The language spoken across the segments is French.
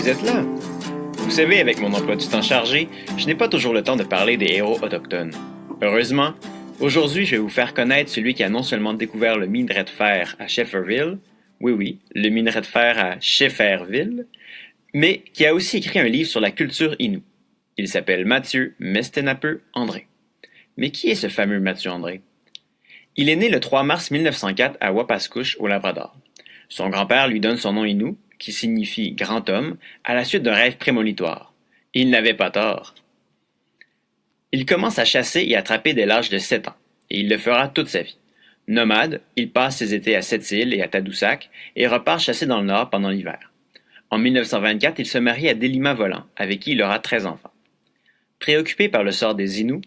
Vous êtes là? Vous savez, avec mon emploi du temps chargé, je n'ai pas toujours le temps de parler des héros autochtones. Heureusement, aujourd'hui, je vais vous faire connaître celui qui a non seulement découvert le minerai de fer à Shefferville, oui, le minerai de fer à Shefferville, mais qui a aussi écrit un livre sur la culture Innu. Il s'appelle Mathieu Mestenape André. Mais qui est ce fameux Mathieu André? Il est né le 3 mars 1904 à Wapaskouche, au Labrador. Son grand-père lui donne son nom Innu, qui signifie grand homme, à la suite d'un rêve prémonitoire. Et il n'avait pas tort. Il commence à chasser et attraper dès l'âge de 7 ans, et il le fera toute sa vie. Nomade, il passe ses étés à Sept-Îles et à Tadoussac et repart chasser dans le nord pendant l'hiver. En 1924, il se marie à Delima Volant, avec qui il aura 13 enfants. Préoccupé par le sort des Inuits,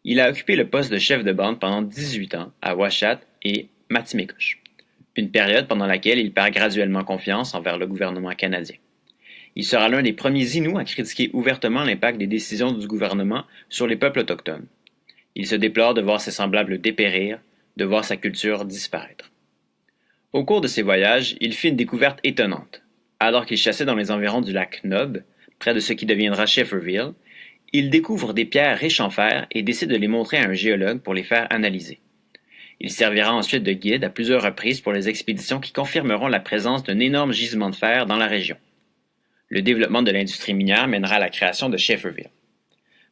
il a occupé le poste de chef de bande pendant 18 ans à Ouachat et Matimekouche, une période pendant laquelle il perd graduellement confiance envers le gouvernement canadien. Il sera l'un des premiers Inuits à critiquer ouvertement l'impact des décisions du gouvernement sur les peuples autochtones. Il se déplore de voir ses semblables dépérir, de voir sa culture disparaître. Au cours de ses voyages, il fit une découverte étonnante. Alors qu'il chassait dans les environs du lac Nob, près de ce qui deviendra Shefferville, il découvre des pierres riches en fer et décide de les montrer à un géologue pour les faire analyser. Il servira ensuite de guide à plusieurs reprises pour les expéditions qui confirmeront la présence d'un énorme gisement de fer dans la région. Le développement de l'industrie minière mènera à la création de Shefferville.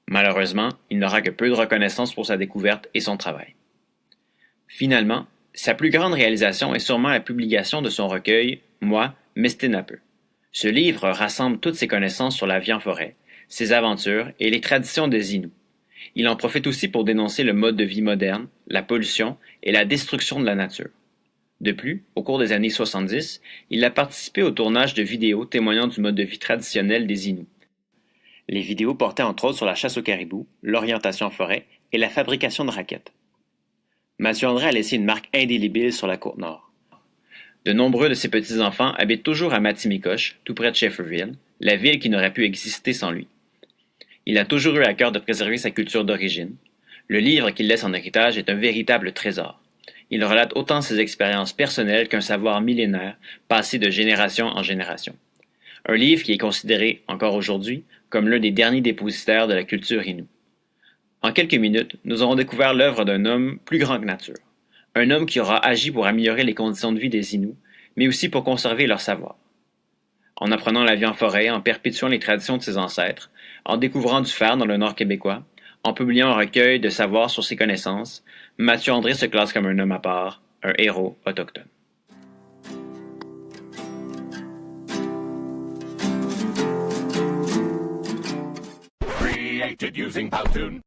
Malheureusement, il n'aura que peu de reconnaissance pour sa découverte et son travail. Finalement, sa plus grande réalisation est sûrement la publication de son recueil « Moi, Mestenape ». Ce livre rassemble toutes ses connaissances sur la vie en forêt, ses aventures et les traditions des Inuits. Il en profite aussi pour dénoncer le mode de vie moderne, la pollution et la destruction de la nature. De plus, au cours des années 70, il a participé au tournage de vidéos témoignant du mode de vie traditionnel des Inuits. Les vidéos portaient entre autres sur la chasse au caribou, l'orientation en forêt et la fabrication de raquettes. Mathieu André a laissé une marque indélébile sur la côte nord. De nombreux de ses petits-enfants habitent toujours à Matimekouche, tout près de Shefferville, la ville qui n'aurait pu exister sans lui. Il a toujours eu à cœur de préserver sa culture d'origine. Le livre qu'il laisse en héritage est un véritable trésor. Il relate autant ses expériences personnelles qu'un savoir millénaire passé de génération en génération. Un livre qui est considéré, encore aujourd'hui, comme l'un des derniers dépositaires de la culture Innu. En quelques minutes, nous aurons découvert l'œuvre d'un homme plus grand que nature. Un homme qui aura agi pour améliorer les conditions de vie des Inuits, mais aussi pour conserver leur savoir. En apprenant la vie en forêt, en perpétuant les traditions de ses ancêtres, en découvrant du fer dans le nord québécois, en publiant un recueil de savoirs sur ses connaissances, Mathieu André se classe comme un homme à part, un héros autochtone. Created using Powtoon.